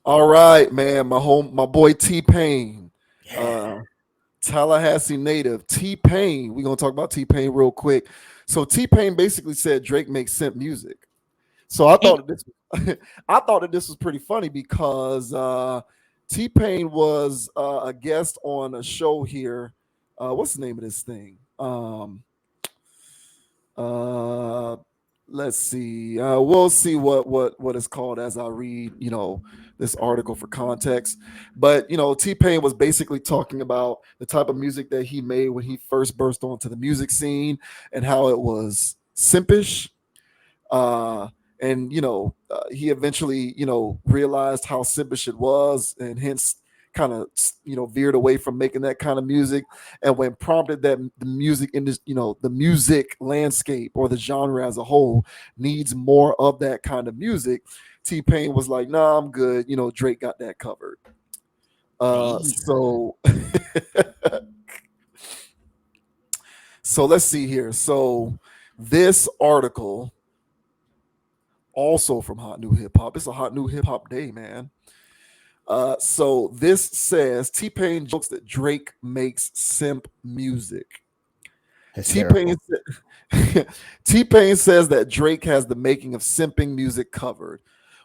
All right, man. My boy T-Pain, Yeah. uh, Tallahassee native T-Pain. We're gonna talk about T-Pain real quick. So T-Pain basically said Drake makes simp music. So I thought that this, I thought that this was pretty funny because T-Pain was a guest on a show here. What's the name of this thing? Uh, let's see. We'll see what it's called as I read, this article for context. But T Pain was basically talking about the type of music that he made when he first burst onto the music scene and how it was simpish. Uh, and he eventually realized how simpish it was, and hence kind of veered away from making that kind of music. And when prompted that the music in this the music landscape or the genre as a whole needs more of that kind of music, T-Pain was like, nah, I'm good. Drake got that covered. Damn. So so let's see here. So this article also from Hot New Hip Hop. It's a Hot New Hip Hop day, man. So this says T-Pain jokes that Drake makes simp music. T-Pain Hysterical. T-Pain says that Drake has the making of simping music covered,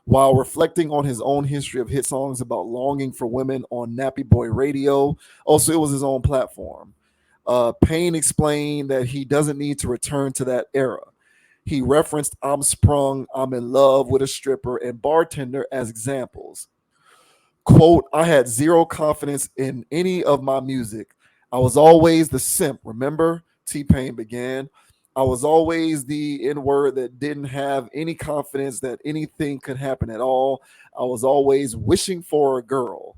while reflecting on his own history of hit songs about longing for women on Nappy Boy Radio. Also, it was his own platform. Payne explained that he doesn't need to return to that era. He referenced I'm Sprung, I'm in Love with a Stripper, and Bartender as examples. Quote, I had zero confidence in any of my music. I was always the simp, remember? T Pain began. I was always the N word that didn't have any confidence that anything could happen at all. I was always wishing for a girl.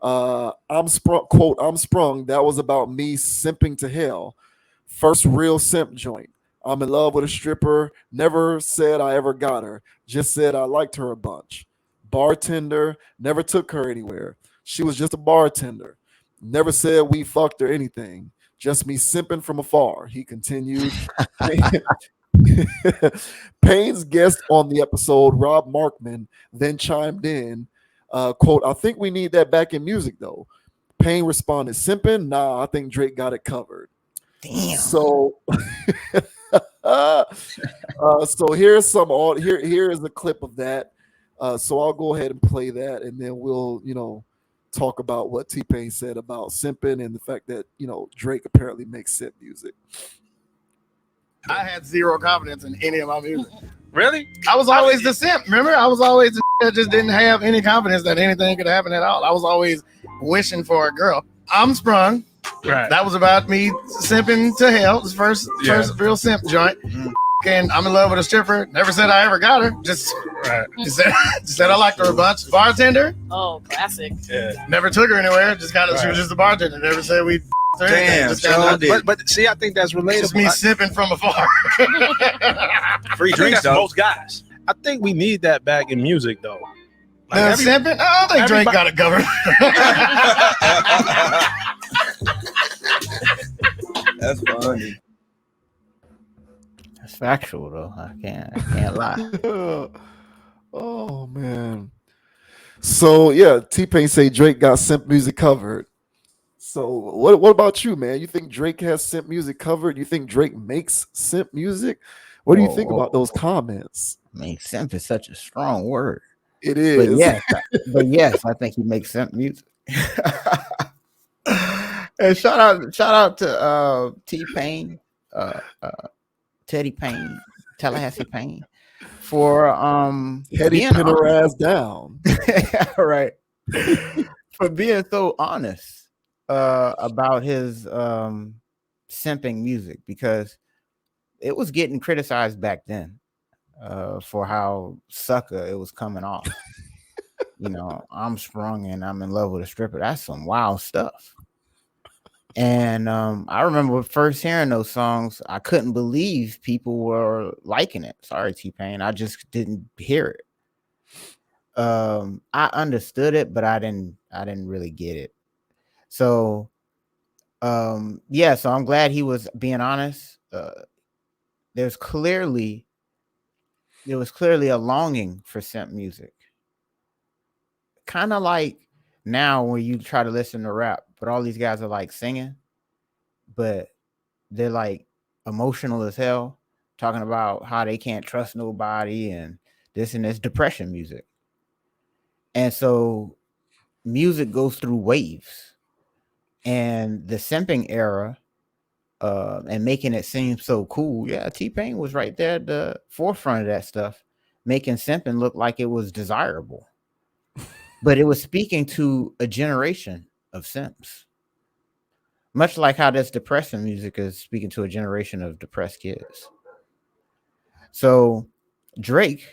I'm sprung, quote, I'm sprung. That was about me simping to hell. First real simp joint. I'm in love with a stripper. Never said I ever got her. Just said I liked her a bunch. Bartender. Never took her anywhere. She was just a bartender. Never said we fucked or anything. Just me simping from afar. He continued. Payne's guest on the episode, Rob Markman, then chimed in, quote, I think we need that back in music though. Payne responded, simping? Nah, I think Drake got it covered. Damn. So so here's here is a clip of that. So I'll go ahead and play that, and then we'll talk about what T Pain said about simping and the fact that Drake apparently makes simp music. I had zero confidence in any of my music. Really? I was always the simp. Remember, I was always the that just didn't have any confidence that anything could happen at all. I was always wishing for a girl. I'm sprung. Right. That was about me simping to hell. It was first real simp joint. And I'm in love with a stripper. Never said I ever got her. Just said I liked her a bunch. Bartender. Oh, classic. Yeah. Never took her anywhere. Just got she was just a bartender. Never said we. Damn. Just kinda, But see, I think that's relatable. just me sipping from afar. Free drinks, though. Most guys. I think we need that back in music, though. Like Simping? I don't think Drake got it covered. That's funny. That's factual though. I can't lie. Oh man. So yeah, T Pain say Drake got simp music covered. So what about you, man? You think Drake has simp music covered? You think Drake makes simp music? What do you think about those comments? I mean, simp is such a strong word. It But is. yes, I think he makes simp music. And shout out to T Pain, Teddy Payne, Tallahassee Payne, for Teddy being pin her honest. ass down. Right, for being so honest about his simping music, because it was getting criticized back then for how sucker it was coming off. I'm sprung and I'm in love with a stripper. That's some wild stuff. And I remember first hearing those songs, I couldn't believe people were liking it. Sorry, T Pain, I just didn't hear it. I understood it, but I didn't really get it. So so I'm glad he was being honest. There was clearly a longing for simp music. kind of like now when you try to listen to rap, but all these guys are like singing, but they're like emotional as hell, talking about how they can't trust nobody and this and this depression music. And so music goes through waves, and the simping era, and making it seem so cool. Yeah, T-Pain was right there at the forefront of that stuff, making simping look like it was desirable. But it was speaking to a generation of simps, much like how this depression music is speaking to a generation of depressed kids. So Drake,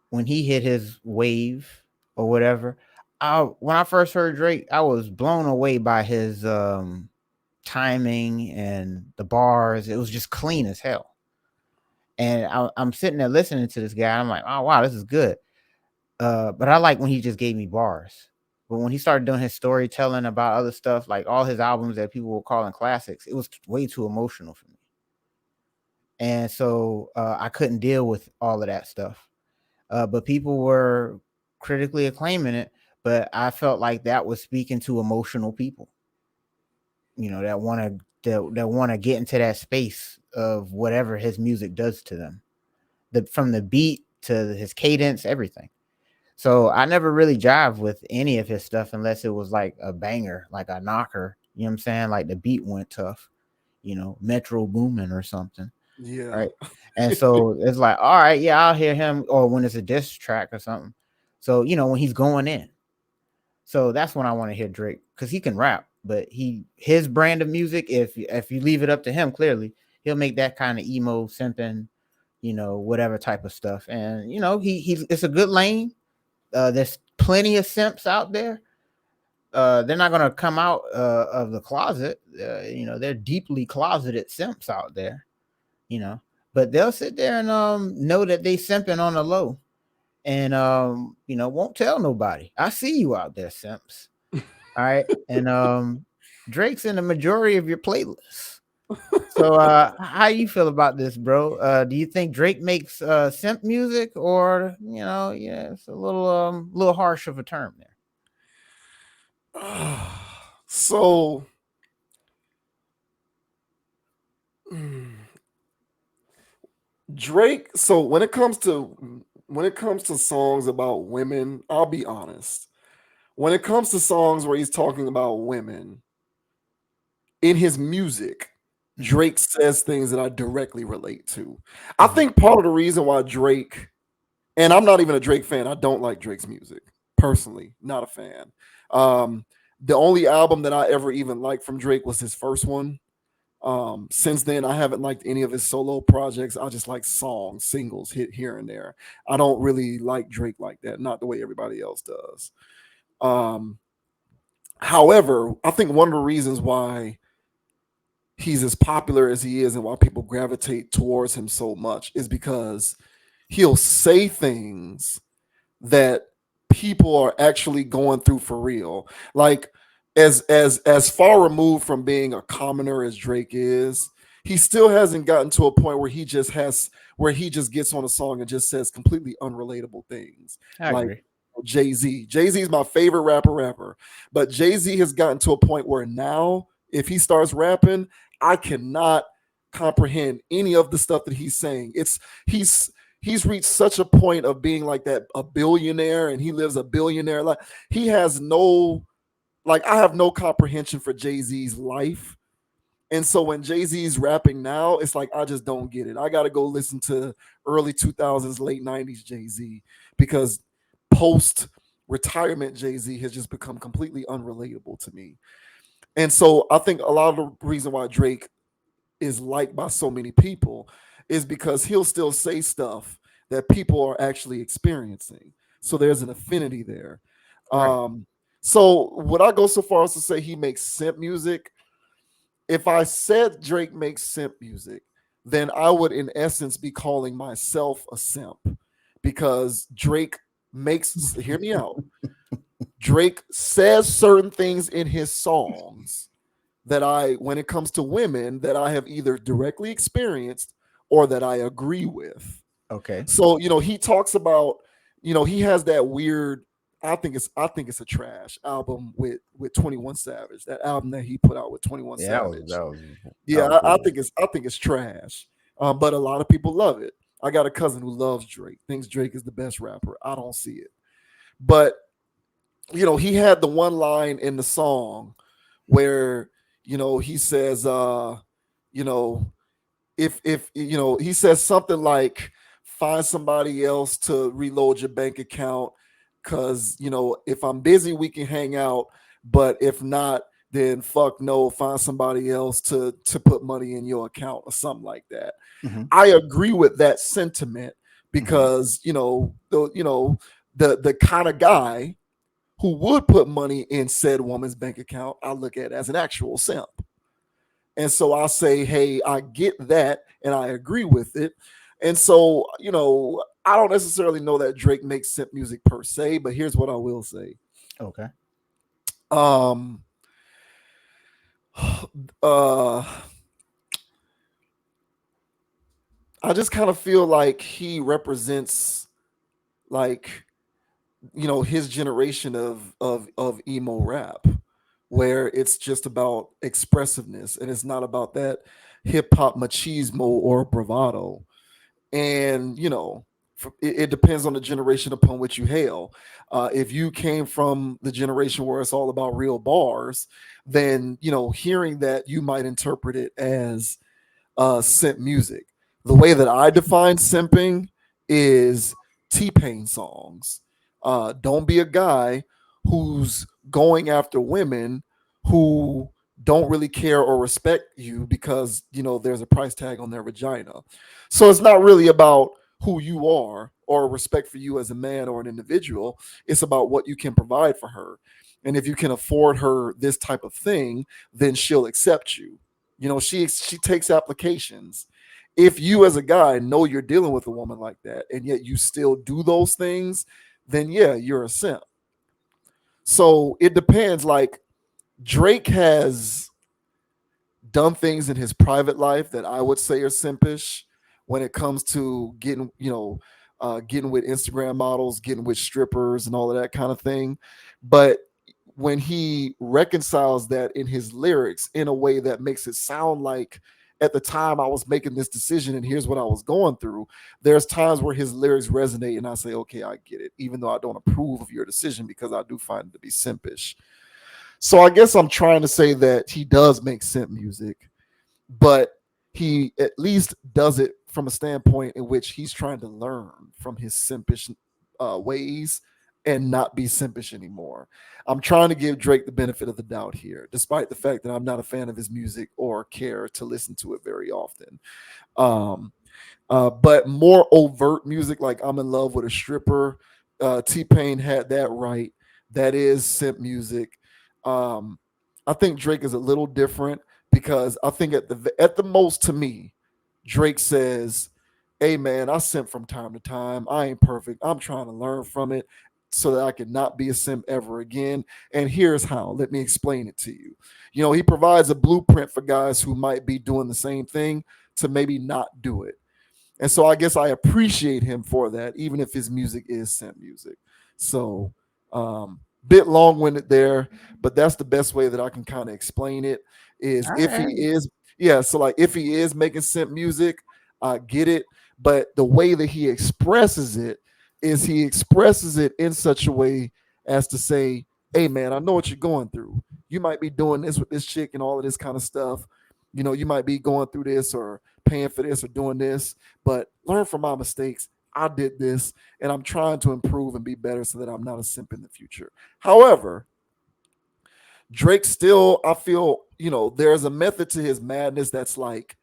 when he hit his wave or whatever, when I first heard Drake, I was blown away by his timing and the bars. It was just clean as hell. And I'm sitting there listening to this guy. I'm like, oh wow, this is good. But I like when he just gave me bars. But when he started doing his storytelling about other stuff, like all his albums that people were calling classics, it was way too emotional for me. And so I couldn't deal with all of that stuff. But people were critically acclaiming it. But I felt like that was speaking to emotional people, that want to get into that space of whatever his music does to them, from the beat to his cadence, everything. So I never really jive with any of his stuff unless it was like a banger, like a knocker. You know what I'm saying? Like the beat went tough, Metro Boomin or something. Yeah. Right. And so it's like, all right, yeah, I'll hear him, or when it's a diss track or something. So, when he's going in. So that's when I want to hear Drake, because he can rap, but his brand of music, if you leave it up to him, clearly he'll make that kind of emo simping, whatever type of stuff. And he's it's a good lane. There's plenty of simps out there. They're not gonna come out of the closet. They're deeply closeted simps out there. But they'll sit there and know that they simping on the low, and won't tell nobody. I see you out there, simps. All right. And Drake's in the majority of your playlists. So how you feel about this, bro? Do you think Drake makes simp music, or it's a little harsh of a term there? So Drake, so when it comes to songs about women, I'll be honest. When it comes to songs where he's talking about women in his music, Drake says things that I directly relate to. I think part of the reason why Drake, and I'm not even a Drake fan, I don't like Drake's music personally, not a fan. The only album that I ever even liked from Drake was his first one. Since then, I haven't liked any of his solo projects. I just like songs, singles hit here and there. I don't really like Drake like that, not the way everybody else does. However, I think one of the reasons why he's as popular as he is and why people gravitate towards him so much is because he'll say things that people are actually going through for real. Like as far removed from being a commoner as Drake is, he still hasn't gotten to a point where he just gets on a song and just says completely unrelatable things. I agree. Jay-Z. Jay-Z is my favorite rapper, but Jay-Z has gotten to a point where now if he starts rapping, I cannot comprehend any of the stuff that he's saying. He's reached such a point of being like a billionaire, and he lives a billionaire life. He has no, like, I have no comprehension for Jay-Z's life. And so when Jay-Z's rapping now, it's like I just don't get it. I got to go listen to early 2000s, late 90s Jay-Z, because post-retirement Jay-Z has just become completely unrelatable to me. And so I think a lot of the reason why Drake is liked by so many people is because he'll still say stuff that people are actually experiencing. So there's an affinity there. Right. So would I go so far as to say he makes simp music? If I said Drake makes simp music, then I would in essence be calling myself a simp, because Drake makes, hear me out, Drake says certain things in his songs that when it comes to women, that I have either directly experienced or that I agree with. Okay. So, he talks about, he has that weird I think it's a trash album with 21 Savage. That album that he put out with 21 Savage. I think it's trash. But a lot of people love it. I got a cousin who loves Drake, thinks Drake is the best rapper. I don't see it. But he had the one line in the song where he says if he says something like find somebody else to reload your bank account because if I'm busy we can hang out, but if not, then fuck no, find somebody else to put money in your account or something like that. Mm-hmm. I agree with that sentiment because the kind of guy who would put money in said woman's bank account, I look at as an actual simp. And so I say, hey, I get that and I agree with it. And so, I don't necessarily know that Drake makes simp music per se, but here's what I will say. Okay. I just kind of feel like he represents like his generation of emo rap, where it's just about expressiveness and it's not about that hip hop machismo or bravado. And it depends on the generation upon which you hail. If you came from the generation where it's all about real bars, then hearing that you might interpret it as simp music. The way that I define simping is T-Pain songs. Don't be a guy who's going after women who don't really care or respect you because there's a price tag on their vagina. So it's not really about who you are or respect for you as a man or an individual. It's about what you can provide for her. And if you can afford her this type of thing, then she'll accept you. She takes applications. If you as a guy know you're dealing with a woman like that and yet you still do those things, then yeah, you're a simp. So it depends. Like Drake has done things in his private life that I would say are simpish when it comes to getting with Instagram models, getting with strippers and all of that kind of thing. But when he reconciles that in his lyrics in a way that makes it sound like at the time I was making this decision and here's what I was going through, there's times where his lyrics resonate and I say, okay, I get it, even though I don't approve of your decision because I do find it to be simpish. So I guess I'm trying to say that he does make simp music, but he at least does it from a standpoint in which he's trying to learn from his simpish ways and not be simpish anymore. I'm trying to give Drake the benefit of the doubt here, despite the fact that I'm not a fan of his music or care to listen to it very often. But more overt music, like I'm in love with a stripper, T-Pain had that right. That is simp music. I think Drake is a little different because I think at the most to me, Drake says, hey man, I simp from time to time. I ain't perfect. I'm trying to learn from it so that I can not be a simp ever again. And here's how. Let me explain it to you. He provides a blueprint for guys who might be doing the same thing to maybe not do it. And so I guess I appreciate him for that, even if his music is simp music. So bit long-winded there, but that's the best way that I can kind of explain it is All if right. he is, yeah. So like if he is making simp music, I get it. But the way that he expresses it is he expresses it in such a way as to say, hey man, I know what you're going through. You might be doing this with this chick and all of this kind of stuff. You might be going through this or paying for this or doing this, but learn from my mistakes. I did this and I'm trying to improve and be better so that I'm not a simp in the future. However, Drake still, I feel, there's a method to his madness that's like,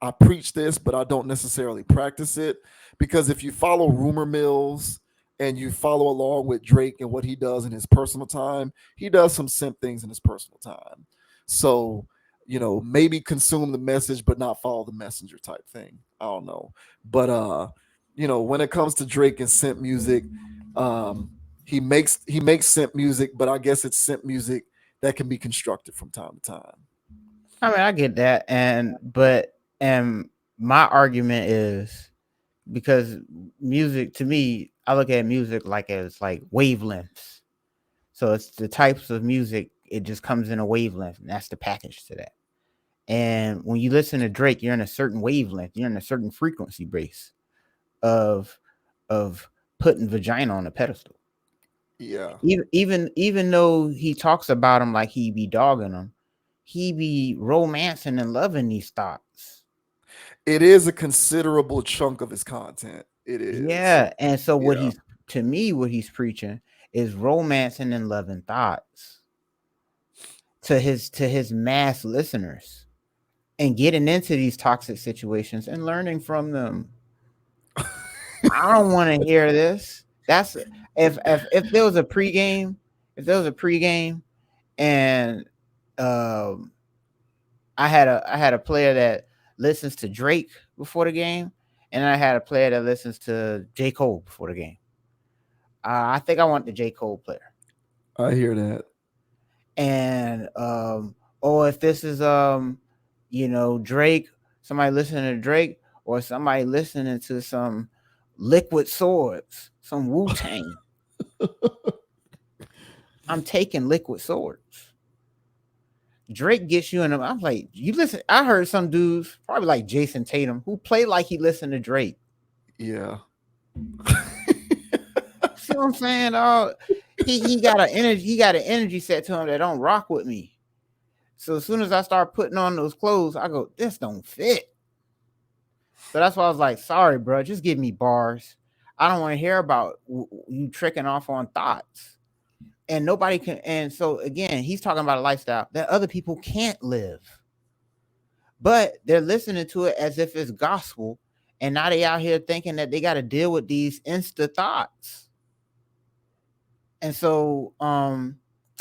I preach this, but I don't necessarily practice it. Because if you follow rumor mills and you follow along with Drake and what he does in his personal time, he does some simp things in his personal time. So, maybe consume the message, but not follow the messenger type thing. I don't know. But when it comes to Drake and simp music, he makes simp music, but I guess it's simp music that can be constructed from time to time. I mean, I get that, and my argument is because music to me, I look at music like as like wavelengths. So it's the types of music, it just comes in a wavelength, and that's the package to that. And when you listen to Drake, you're in a certain wavelength, you're in a certain frequency base of putting vagina on a pedestal. Yeah. Even though he talks about him like he be dogging them, he be romancing and loving these thoughts. It is a considerable chunk of his content. It is. Yeah. And so what Yeah. he's preaching is romancing and loving thoughts to his mass listeners, and getting into these toxic situations and learning from them. I don't want to hear this. That's if there was a pregame, and I had a player that listens to Drake before the game, and I had a player that listens to J. Cole before the game. I think I want the J. Cole player. I hear that. And or if this is Drake, somebody listening to Drake, or somebody listening to some Liquid Swords, some Wu-Tang. I'm taking Liquid Swords. Drake gets you in them. I'm like, you listen. I heard some dudes, probably like Jason Tatum, who play like he listened to Drake. Yeah. See what I'm saying? He got an energy set to him that don't rock with me. So as soon as I start putting on those clothes, I go, this don't fit. So that's why I was like, sorry, bro, just give me bars. I don't want to hear about you tricking off on thoughts. And nobody can. And so again, he's talking about a lifestyle that other people can't live, but they're listening to it as if it's gospel. And now they out here thinking that they got to deal with these insta thoughts. And so,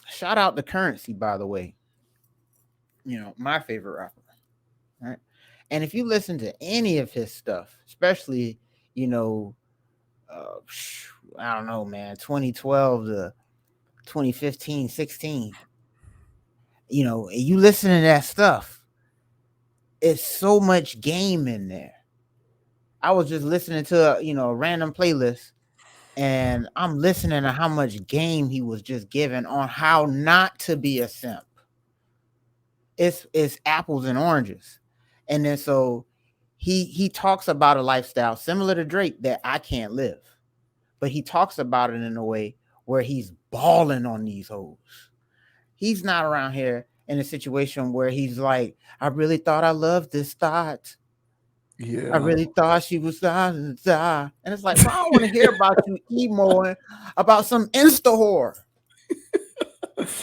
shout out to Currency, by the way. My favorite rapper. Right. And if you listen to any of his stuff, especially, I don't know, man, 2012 to 2015, 16, you listen to that stuff, it's so much game in there. I was just listening to a random playlist, and I'm listening to how much game he was just giving on how not to be a simp. It's apples and oranges. And then so he talks about a lifestyle similar to Drake that I can't live, but he talks about it in a way where he's balling on these hoes. He's not around here in a situation where he's like, I really thought I loved this thought. Yeah. I really thought she was and it's like, well, I don't want to hear about you emoing about some Insta whore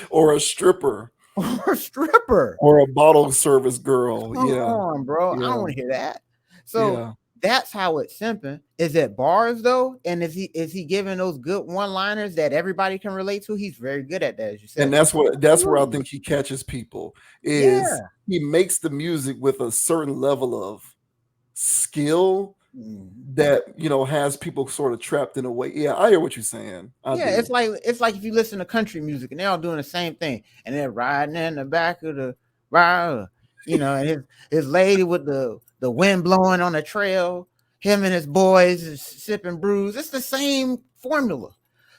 Or a stripper. or a stripper Or a bottle service girl. Come Yeah. on, bro. Yeah. I don't want to hear that. So Yeah. that's how it's simping. Is it bars though? And is he giving those good one-liners that everybody can relate to? He's very good at that, as you said. And that's where I think he catches people is Yeah. he makes the music with a certain level of skill that has people sort of trapped in a way. Yeah, I hear what you're saying. I do. It's like if you listen to country music and they're all doing the same thing, and they're riding in the back of the ride, and his lady with the wind blowing on the trail, him and his boys is sipping brews. It's the same formula.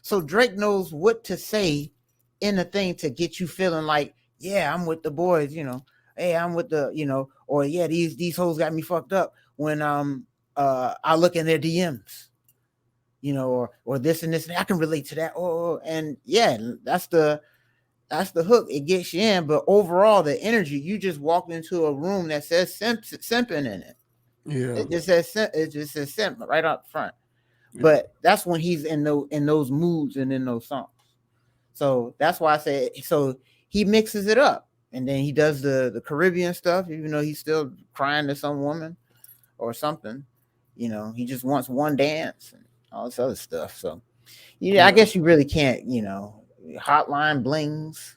So Drake knows what to say in the thing to get you feeling like, yeah, I'm with the boys, hey, I'm with the, or yeah, these hoes got me fucked up when I look in their DMs, or this and this, and I can relate to that. And yeah, that's the hook. It gets you in, but overall, the energy, you just walked into a room that says simping in it. Yeah, it just says simp right up front. Yeah. But that's when he's in those moods and in those songs. So that's why I say so. He mixes it up, and then he does the Caribbean stuff, even though he's still crying to some woman or something. He just wants one dance and all this other stuff. So yeah, I guess you really can't, hotline blings.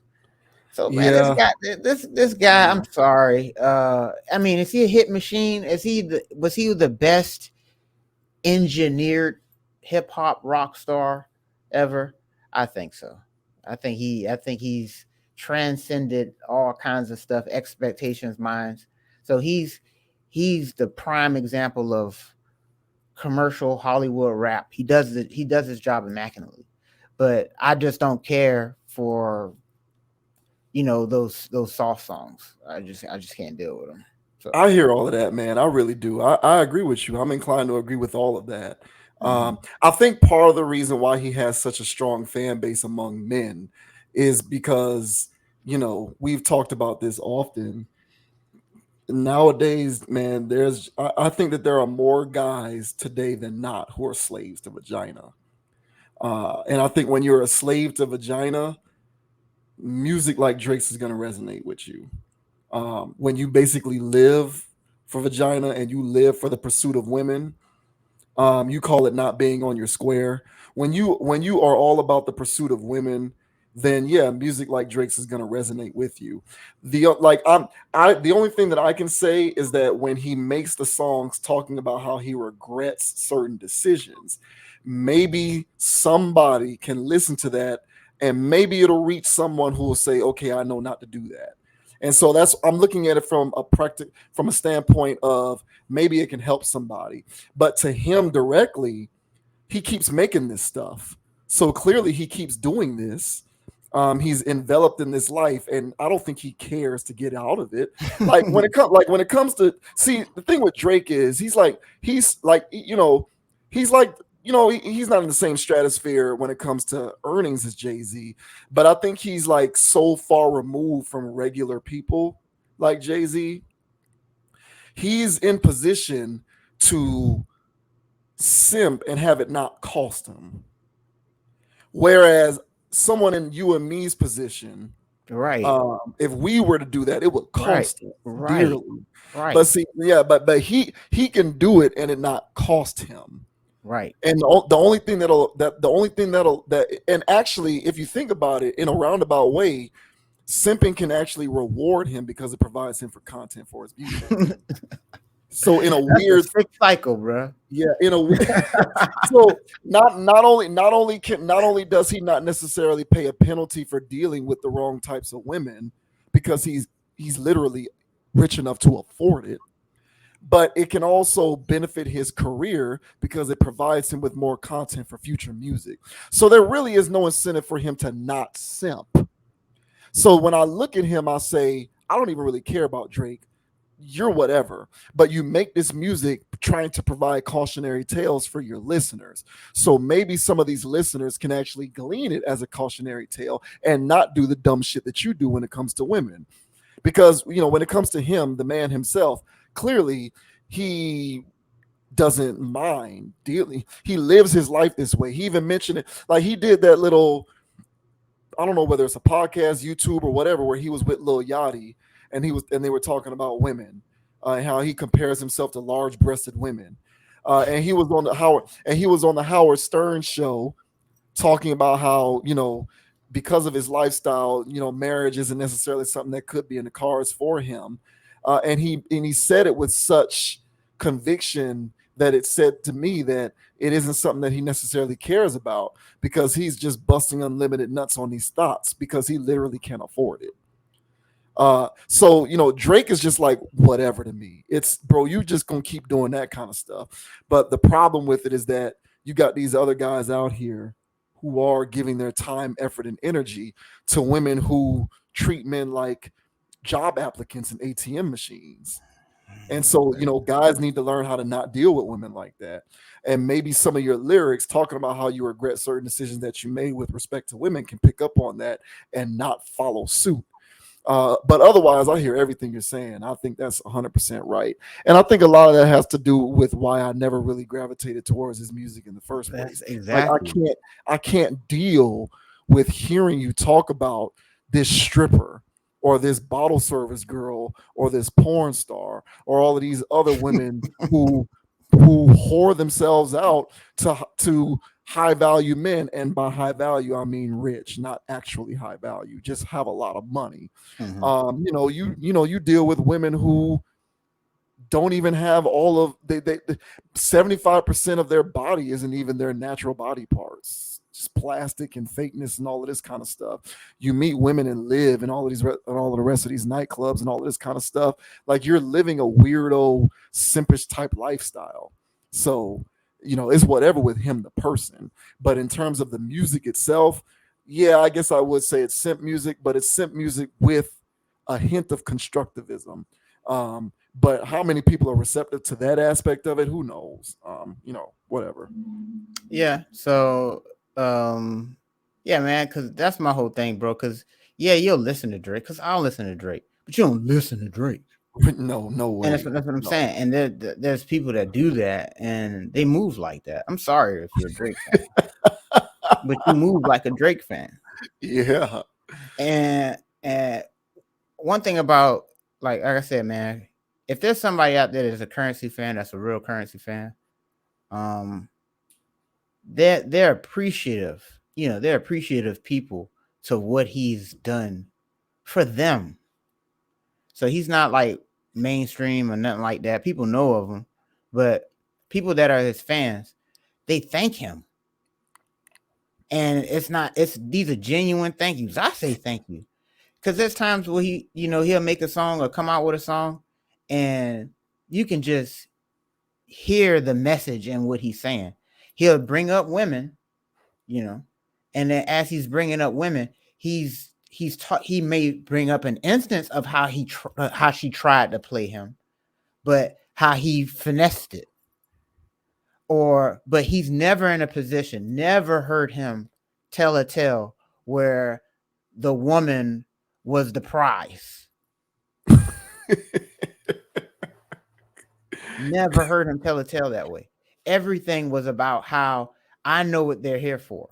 So man, this guy, I'm sorry. I mean, is he a hit machine? Was he the best engineered hip hop rock star ever? I think so. I think he's transcended all kinds of stuff, expectations, minds. So he's the prime example of commercial Hollywood rap. He does it. He does his job immaculately, but I just don't care for those soft songs. I just can't deal with them. So I hear all of that, man. I really do. I agree with you. I'm inclined to agree with all of that. I think part of the reason why he has such a strong fan base among men is because, we've talked about this often. Nowadays, man, I think that there are more guys today than not who are slaves to vagina. And I think when you're a slave to vagina, music like Drake's is going to resonate with you. When you basically live for vagina and you live for the pursuit of women, you call it not being on your square. When you are all about the pursuit of women, then yeah, music like Drake's is gonna resonate with you. The only thing that I can say is that when he makes the songs talking about how he regrets certain decisions, maybe somebody can listen to that and maybe it'll reach someone who will say, okay, I know not to do that. And so I'm looking at it from a standpoint of maybe it can help somebody. But to him directly, he keeps making this stuff. So clearly he keeps doing this. He's enveloped in this life, and I don't think he cares to get out of it. When it comes to see the thing with Drake is he's like he's not in the same stratosphere when it comes to earnings as Jay-Z, but I think he's like so far removed from regular people like Jay-Z. He's in position to simp and have it not cost him. Whereas someone in you and me's position, right, if we were to do that, it would cost us dearly. Right. But see, yeah, but he can do it and it not cost him. Right. And the only thing and actually, if you think about it in a roundabout way, simping can actually reward him because it provides him for content for his music. So in a weird sick cycle, bro. Yeah, in a weird. So not only does he not necessarily pay a penalty for dealing with the wrong types of women because he's literally rich enough to afford it, but it can also benefit his career because it provides him with more content for future music. So there really is no incentive for him to not simp. So when I look at him, I say, I don't even really care about Drake. You're whatever, but you make this music trying to provide cautionary tales for your listeners. So maybe some of these listeners can actually glean it as a cautionary tale and not do the dumb shit that you do when it comes to women. Because, when it comes to him, the man himself, clearly he doesn't mind dealing. He lives his life this way. He even mentioned it. Like he did that little, I don't know whether it's a podcast, YouTube or whatever, where he was with Lil Yachty. And they were talking about women, and how he compares himself to large-breasted women, and he was on the Howard Stern show, talking about how because of his lifestyle, marriage isn't necessarily something that could be in the cards for him, and he said it with such conviction that it said to me that it isn't something that he necessarily cares about because he's just busting unlimited nuts on these thoughts because he literally can't afford it. So Drake is just like whatever to me. It's bro, you just gonna keep doing that kind of stuff. But the problem with it is that you got these other guys out here who are giving their time, effort, and energy to women who treat men like job applicants and ATM machines. And so, guys need to learn how to not deal with women like that. And maybe some of your lyrics talking about how you regret certain decisions that you made with respect to women can pick up on that and not follow suit. But otherwise, I hear everything you're saying. I think that's 100% right. And I think a lot of that has to do with why I never really gravitated towards his music in the first place. Exactly. Like I can't deal with hearing you talk about this stripper or this bottle service girl or this porn star or all of these other women who whore themselves out to high value men, and by high value I mean rich, not actually high value, just have a lot of money. You deal with women who don't even have all of they 75% of their body isn't even their natural body parts, just plastic and fakeness and all of this kind of stuff. You meet women and live in all of the rest of these nightclubs and all of this kind of stuff, like you're living a weirdo simpish type lifestyle. So it's whatever with him, the person. But in terms of the music itself, yeah, I guess I would say it's simp music, but it's simp music with a hint of constructivism. But how many people are receptive to that aspect of it? Who knows? Whatever. Yeah. So, yeah, man, because that's my whole thing, bro. Because yeah, you'll listen to Drake. Because I'll listen to Drake, but you don't listen to Drake. No way. And that's what I'm saying. And there's people that do that, and they move like that. I'm sorry if you're a Drake fan, but you move like a Drake fan. Yeah. And one thing about like I said, man, if there's somebody out there that's a Currency fan, that's a real Currency fan, they're appreciative. They're appreciative people to what he's done for them. So he's not like mainstream or nothing like that. People know of him, but people that are his fans, they thank him. And these are genuine thank yous. I say thank you. Because there's times where he'll make a song or come out with a song, and you can just hear the message in what he's saying. He'll bring up women, and then as he's bringing up women, he may bring up an instance of how she tried to play him, but how he finessed it. But he's never in a position, never heard him tell a tale where the woman was the prize. Never heard him tell a tale that way. Everything was about how I know what they're here for.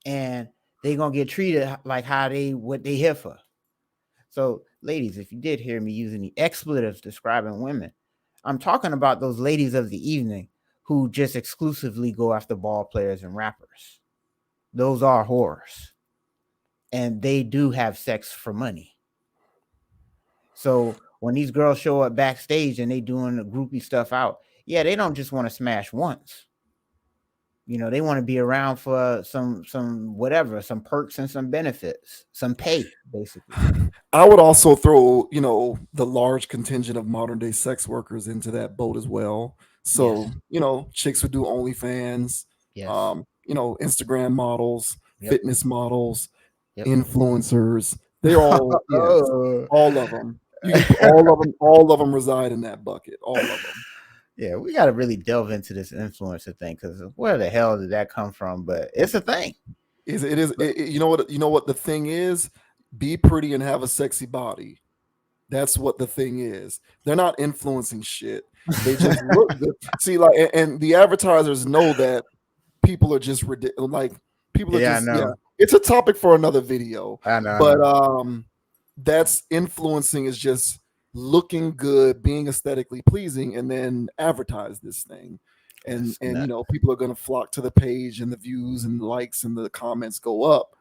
And they're going to get treated like what they here for. So, ladies, if you did hear me using the expletives describing women, I'm talking about those ladies of the evening who just exclusively go after ball players and rappers. Those are whores. And they do have sex for money. So when these girls show up backstage and they doing the groupie stuff out, yeah, they don't just want to smash once. They want to be around for some whatever, some perks and some benefits, some pay, basically. I would also throw, the large contingent of modern day sex workers into that boat as well. So, Yes. Chicks who do OnlyFans, Yes. Instagram models, Yep. fitness models, Yep. influencers. They're all, all of them. You can put all of them reside in that bucket. All of them. Yeah, we got to really delve into this influencer thing, because where the hell did that come from? But it's a thing. You know what the thing is? Be pretty and have a sexy body. That's what the thing is. They're not influencing shit. They just look good. See, like, and the advertisers know that people are just ridiculous. Like, people are just, I know. It's a topic for another video. I know. But that's influencing is just looking good, being aesthetically pleasing, and then advertise this thing. And people are going to flock to the page, and the views and the likes and the comments go up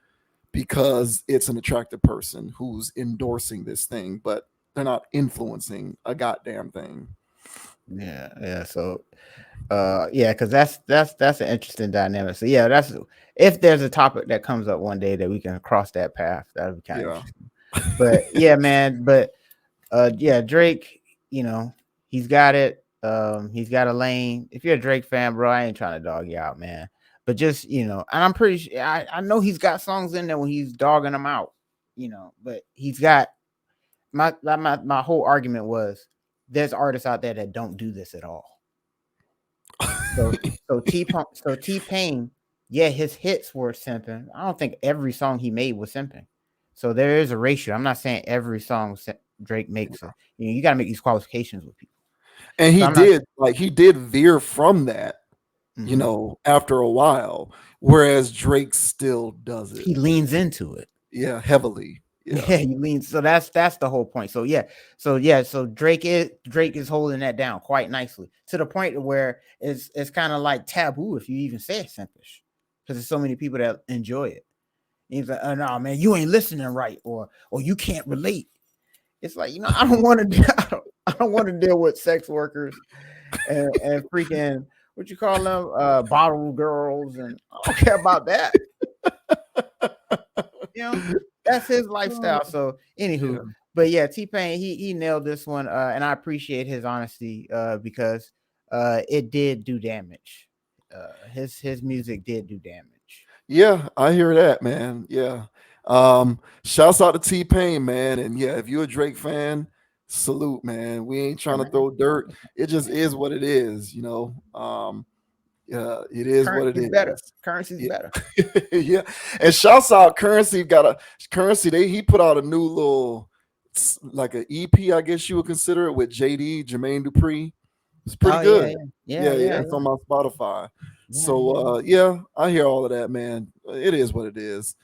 because it's an attractive person who's endorsing this thing, but they're not influencing a goddamn thing. Yeah. So, because that's an interesting dynamic. So yeah, that's if there's a topic that comes up one day that we can cross that path, that would be kind of interesting. But yeah, man. But Drake, he's got it. He's got a lane. If you're a Drake fan, bro, I ain't trying to dog you out, man. But just, and I'm pretty sure I know he's got songs in there when he's dogging them out, but he's got my whole argument was there's artists out there that don't do this at all. So T-Pain, yeah, his hits were simping. I don't think every song he made was simping. So there is a ratio. I'm not saying every song Drake makes it. You got to make these qualifications with people. And he did veer from that, after a while, whereas Drake still does it. He leans into it. Yeah, heavily. Yeah, he leans. So that's the whole point. So Drake is holding that down quite nicely, to the point where it's kind of like taboo if you even say it's simpish, because there's so many people that enjoy it. And he's like, oh no, man, you ain't listening right, or you can't relate. It's like, I don't want to deal with sex workers and freaking, what you call them, bottle girls, and I don't care about that. That's his lifestyle. So anywho, but yeah, T-Pain, he nailed this one, and I appreciate his honesty, because it did do damage. His music did do damage. Yeah, I hear that, man. Yeah. Shouts out to T-Pain, man. And yeah, if you're a Drake fan, salute, man. We ain't trying to throw dirt. It just is what it is, you know. Yeah, it is what it Currency's better. is. Currency's Yeah. better. Yeah. And shouts out Currency got a Currency. He put out a new little like an EP, I guess you would consider it, with JD, Jermaine Dupri. It's pretty Oh good. yeah. It's on my Spotify. Yeah, So yeah, I hear all of that, man. It is what it is.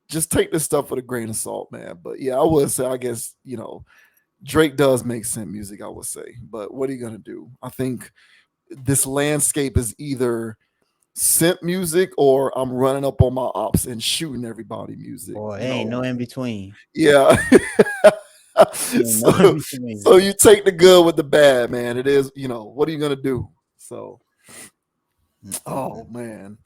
Just take this stuff with a grain of salt, man. But yeah, I would say, I guess, you know, Drake does make synth music, I would say. But what are you gonna do? I think this landscape is either synth music or I'm running up on my ops and shooting everybody music. Boy, ain't no in between. Yeah. So you take the good with the bad, man. It is, you know, what are you gonna do? So, oh man.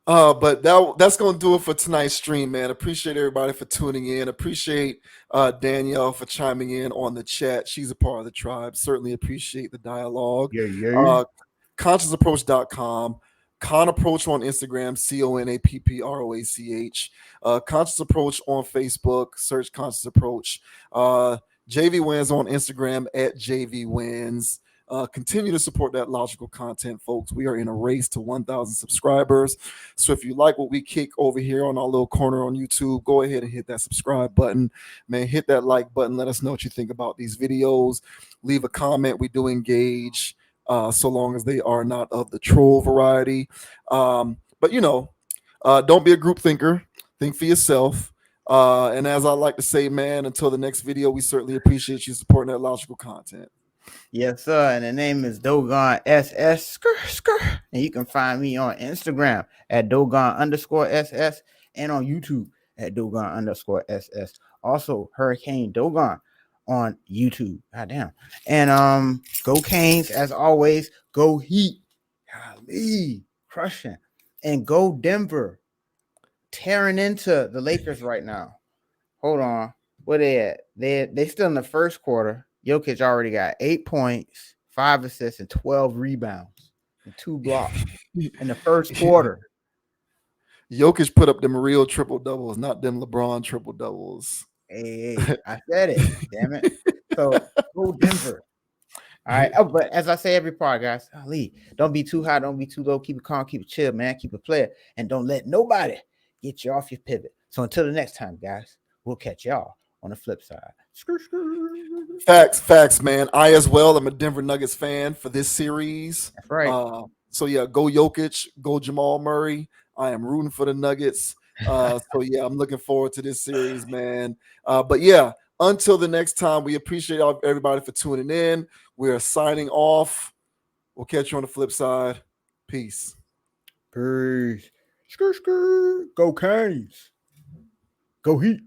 But that's gonna do it for tonight's stream, man. Appreciate everybody for tuning in. Appreciate Danielle for chiming in on the chat. She's a part of the tribe. Certainly appreciate the dialogue. Yeah. Consciousapproach.com, Con Approach on Instagram, CONAPPROACH, Conscious Approach on Facebook, search Conscious Approach. JV Wins on Instagram at JV Wins. Continue to support that logical content, folks. We are in a race to 1,000 subscribers. So if you like what we kick over here on our little corner on YouTube, go ahead and hit that subscribe button. Man, hit that like button. Let us know what you think about these videos. Leave a comment. We do engage, so long as they are not of the troll variety. But, you know, don't be a group thinker. Think for yourself. And as I like to say, man, until the next video, we certainly appreciate you supporting that logical content. Yes, sir. And the name is Dogon SS and you can find me on Instagram at Dogon_SS and on YouTube at Dogon_SS. Also, Hurricane Dogon on YouTube. Goddamn. And go Canes as always. Go Heat. Golly, crushing. And go Denver. Tearing into the Lakers right now. Hold on. Where they at? They still in the first quarter. Jokic already got 8 points, 5 assists, and 12 rebounds and 2 blocks in the first quarter. Jokic put up them real triple doubles, not them LeBron triple doubles. Hey, I said it. Damn it. So go Denver. All right. Oh, but as I say every part, guys, Ali, don't be too high, don't be too low. Keep it calm, keep it chill, man. Keep it player, and don't let nobody get you off your pivot. So until the next time, guys, we'll catch y'all on the flip side. Facts, man. I as well am a Denver Nuggets fan for this series. That's right. So yeah, go Jokic, go Jamal Murray. I am rooting for the Nuggets. So yeah, I'm looking forward to this series, man. But yeah, until the next time, we appreciate everybody for tuning in. We are signing off. We'll catch you on the flip side. Peace. Peace. Go Canes. Go Heat.